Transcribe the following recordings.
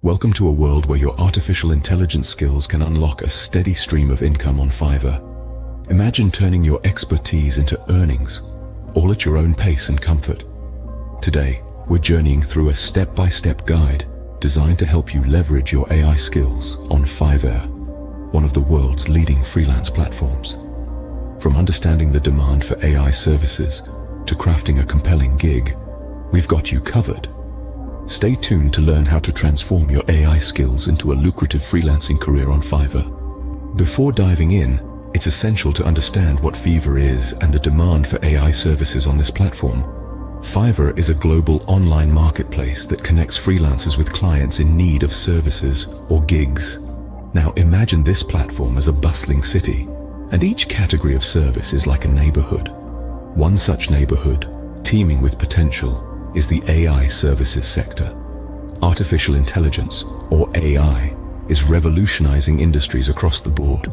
Welcome to a world where your artificial intelligence skills can unlock a steady stream of income on Fiverr. Imagine turning your expertise into earnings, all at your own pace and comfort. Today, we're journeying through a step-by-step guide designed to help you leverage your AI skills on Fiverr, one of the world's leading freelance platforms. From understanding the demand for AI services to crafting a compelling gig, we've got you covered. Stay tuned to learn how to transform your AI skills into a lucrative freelancing career on Fiverr. Before diving in, it's essential to understand what Fiverr is and the demand for AI services on this platform. Fiverr is a global online marketplace that connects freelancers with clients in need of services or gigs. Now imagine this platform as a bustling city, and each category of service is like a neighborhood. One such neighborhood, teeming with potential, is the AI services sector. Artificial intelligence, or AI, is revolutionizing industries across the board.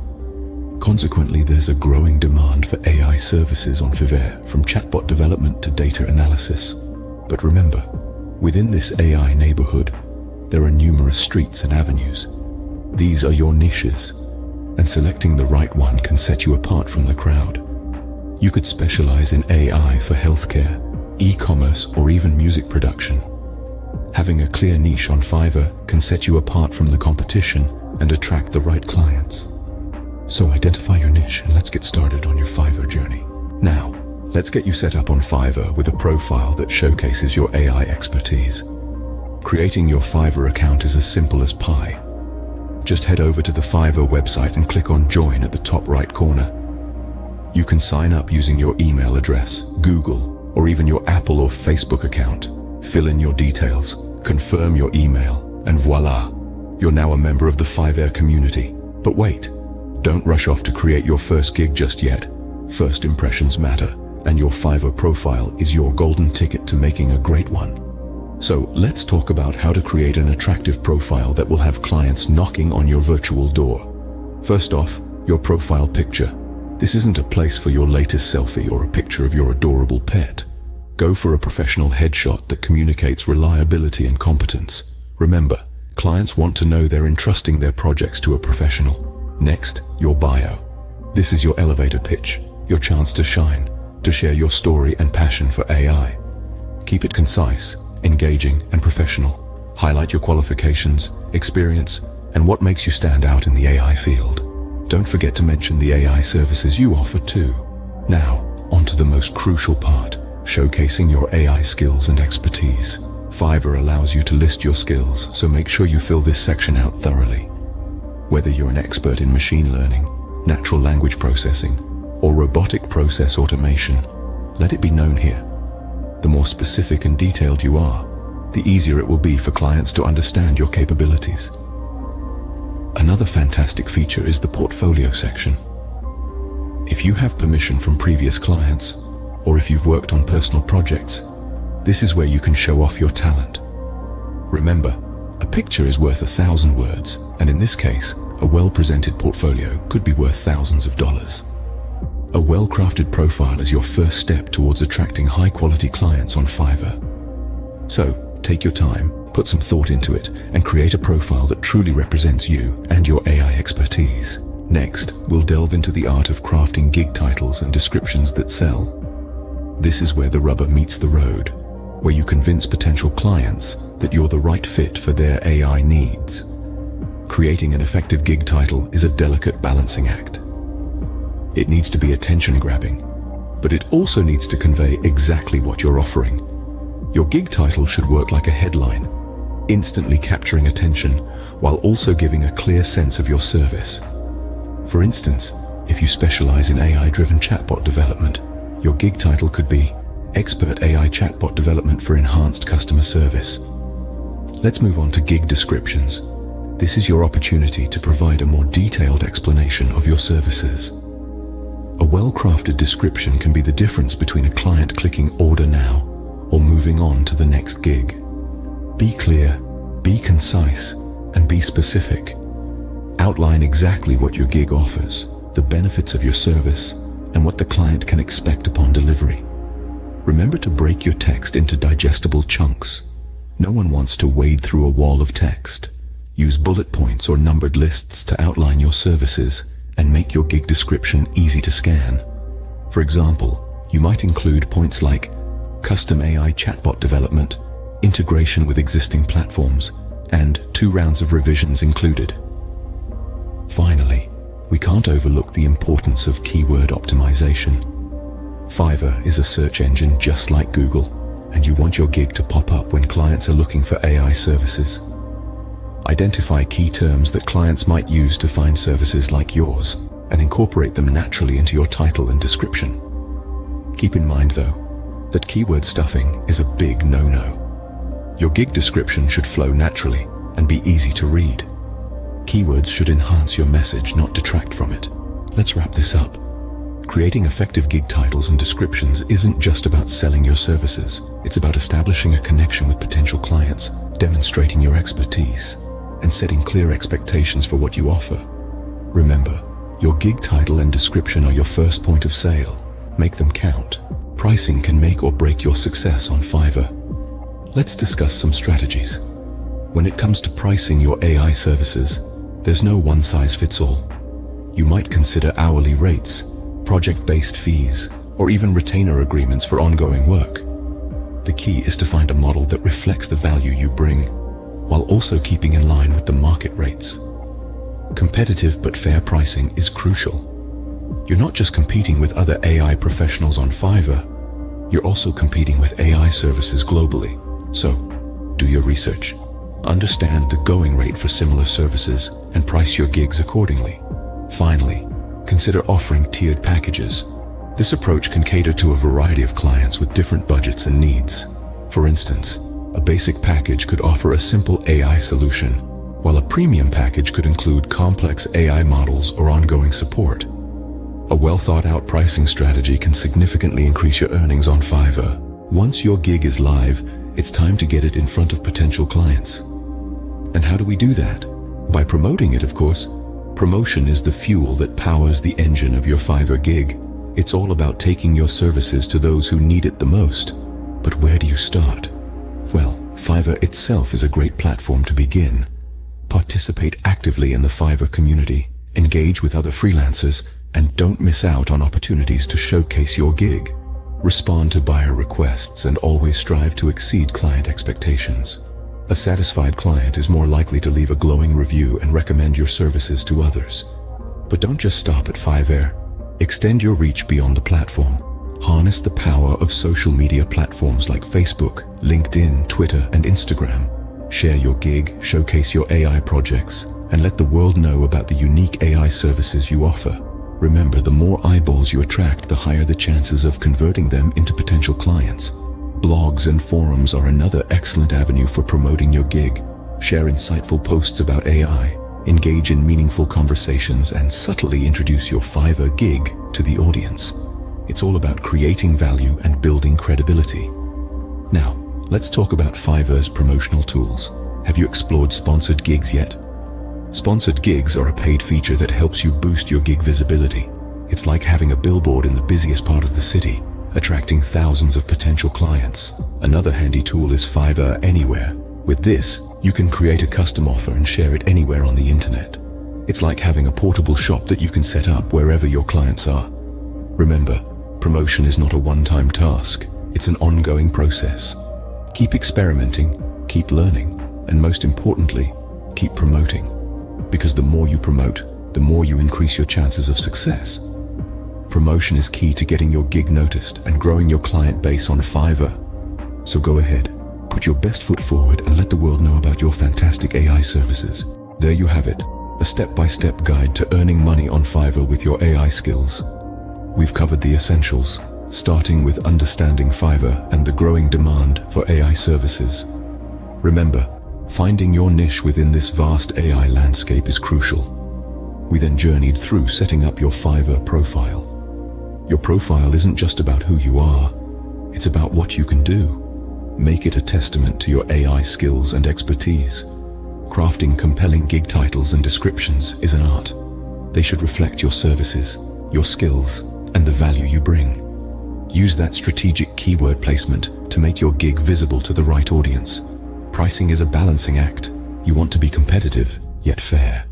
Consequently, there's a growing demand for AI services on Fiverr, from chatbot development to data analysis. But remember, within this AI neighborhood, there are numerous streets and avenues. These are your niches, and selecting the right one can set you apart from the crowd. You could specialize in AI for healthcare, e-commerce, or even music production. Having a clear niche on Fiverr can set you apart from the competition and attract the right clients. So identify your niche and let's get started on your Fiverr journey. Now, let's get you set up on Fiverr with a profile that showcases your AI expertise. Creating your Fiverr account is as simple as pie. Just head over to the Fiverr website and click on Join at the top right corner. You can sign up using your email address, Google, or even your Apple or Facebook account. Fill in your details, confirm your email, and voila, you're now a member of the Fiverr community. But wait, don't rush off to create your first gig just yet. First impressions matter, and your Fiverr profile is your golden ticket to making a great one. So let's talk about how to create an attractive profile that will have clients knocking on your virtual door. First off, your profile picture. This isn't a place for your latest selfie or a picture of your adorable pet. Go for a professional headshot that communicates reliability and competence. Remember, clients want to know they're entrusting their projects to a professional. Next, your bio. This is your elevator pitch, your chance to shine, to share your story and passion for AI. Keep it concise, engaging, and professional. Highlight your qualifications, experience, and what makes you stand out in the AI field. Don't forget to mention the AI services you offer too. Now, on to the most crucial part, showcasing your AI skills and expertise. Fiverr allows you to list your skills, so make sure you fill this section out thoroughly. Whether you're an expert in machine learning, natural language processing, or robotic process automation, let it be known here. The more specific and detailed you are, the easier it will be for clients to understand your capabilities. Another fantastic feature is the portfolio section. If you have permission from previous clients, or if you've worked on personal projects, this is where you can show off your talent. Remember, a picture is worth 1,000 words, and in this case, a well-presented portfolio could be worth thousands of dollars. A well-crafted profile is your first step towards attracting high-quality clients on Fiverr. So, take your time, put some thought into it, and create a profile that truly represents you and your AI expertise. Next, we'll delve into the art of crafting gig titles and descriptions that sell. This is where the rubber meets the road, where you convince potential clients that you're the right fit for their AI needs. Creating an effective gig title is a delicate balancing act. It needs to be attention-grabbing, but it also needs to convey exactly what you're offering. Your gig title should work like a headline, instantly capturing attention while also giving a clear sense of your service. For instance, if you specialize in AI-driven chatbot development, your gig title could be Expert AI Chatbot Development for Enhanced Customer Service. Let's move on to gig descriptions. This is your opportunity to provide a more detailed explanation of your services. A well-crafted description can be the difference between a client clicking Order Now or moving on to the next gig. Be clear, be concise, and be specific. Outline exactly what your gig offers, the benefits of your service, and what the client can expect upon delivery. Remember to break your text into digestible chunks. No one wants to wade through a wall of text. Use bullet points or numbered lists to outline your services and make your gig description easy to scan. For example, you might include points like custom AI chatbot development, integration with existing platforms, and 2 rounds of revisions included. Finally, we can't overlook the importance of keyword optimization. Fiverr is a search engine just like Google, and you want your gig to pop up when clients are looking for AI services. Identify key terms that clients might use to find services like yours, and incorporate them naturally into your title and description. Keep in mind, though, that keyword stuffing is a big no-no. Your gig description should flow naturally and be easy to read. Keywords should enhance your message, not detract from it. Let's wrap this up. Creating effective gig titles and descriptions isn't just about selling your services. It's about establishing a connection with potential clients, demonstrating your expertise, and setting clear expectations for what you offer. Remember, your gig title and description are your first point of sale. Make them count. Pricing can make or break your success on Fiverr. Let's discuss some strategies. When it comes to pricing your AI services, there's no one-size-fits-all. You might consider hourly rates, project-based fees, or even retainer agreements for ongoing work. The key is to find a model that reflects the value you bring, while also keeping in line with the market rates. Competitive but fair pricing is crucial. You're not just competing with other AI professionals on Fiverr, you're also competing with AI services globally. So, do your research. Understand the going rate for similar services and price your gigs accordingly. Finally, consider offering tiered packages. This approach can cater to a variety of clients with different budgets and needs. For instance, a basic package could offer a simple AI solution, while a premium package could include complex AI models or ongoing support. A well-thought-out pricing strategy can significantly increase your earnings on Fiverr. Once your gig is live, it's time to get it in front of potential clients. And how do we do that? By promoting it, of course. Promotion is the fuel that powers the engine of your Fiverr gig. It's all about taking your services to those who need it the most. But where do you start? Well, Fiverr itself is a great platform to begin. Participate actively in the Fiverr community, engage with other freelancers, and don't miss out on opportunities to showcase your gig. Respond to buyer requests and always strive to exceed client expectations. A satisfied client is more likely to leave a glowing review and recommend your services to others. But don't just stop at Fiverr. Extend your reach beyond the platform. Harness the power of social media platforms like Facebook, LinkedIn, Twitter, and Instagram. Share your gig, showcase your AI projects, and let the world know about the unique AI services you offer. Remember, the more eyeballs you attract, the higher the chances of converting them into potential clients. Blogs and forums are another excellent avenue for promoting your gig. Share insightful posts about AI, engage in meaningful conversations, and subtly introduce your Fiverr gig to the audience. It's all about creating value and building credibility. Now, let's talk about Fiverr's promotional tools. Have you explored sponsored gigs yet? Sponsored gigs are a paid feature that helps you boost your gig visibility. It's like having a billboard in the busiest part of the city, attracting thousands of potential clients. Another handy tool is Fiverr Anywhere. With this, you can create a custom offer and share it anywhere on the internet. It's like having a portable shop that you can set up wherever your clients are. Remember, promotion is not a one-time task. It's an ongoing process. Keep experimenting, keep learning, and most importantly, keep promoting. Because the more you promote, the more you increase your chances of success. Promotion is key to getting your gig noticed and growing your client base on Fiverr. So go ahead, put your best foot forward and let the world know about your fantastic AI services. There you have it, a step-by-step guide to earning money on Fiverr with your AI skills. We've covered the essentials, starting with understanding Fiverr and the growing demand for AI services. Remember, finding your niche within this vast AI landscape is crucial. We then journeyed through setting up your Fiverr profile. Your profile isn't just about who you are, it's about what you can do. Make it a testament to your AI skills and expertise. Crafting compelling gig titles and descriptions is an art. They should reflect your services, your skills, and the value you bring. Use that strategic keyword placement to make your gig visible to the right audience. Pricing is a balancing act. You want to be competitive, yet fair.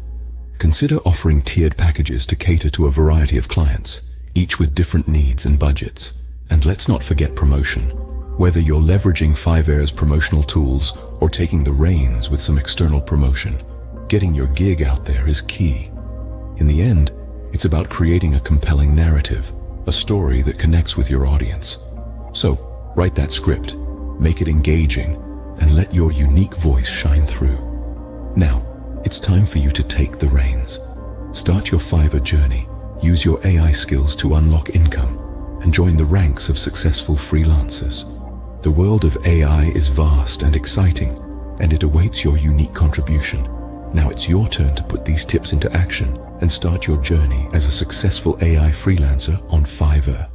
Consider offering tiered packages to cater to a variety of clients, each with different needs and budgets. And let's not forget promotion. Whether you're leveraging Fiverr's promotional tools or taking the reins with some external promotion, getting your gig out there is key. In the end, it's about creating a compelling narrative, a story that connects with your audience. So, write that script, make it engaging, and let your unique voice shine through. Now, it's time for you to take the reins. Start your Fiverr journey, use your AI skills to unlock income, and join the ranks of successful freelancers. The world of AI is vast and exciting, and it awaits your unique contribution. Now it's your turn to put these tips into action and start your journey as a successful AI freelancer on Fiverr.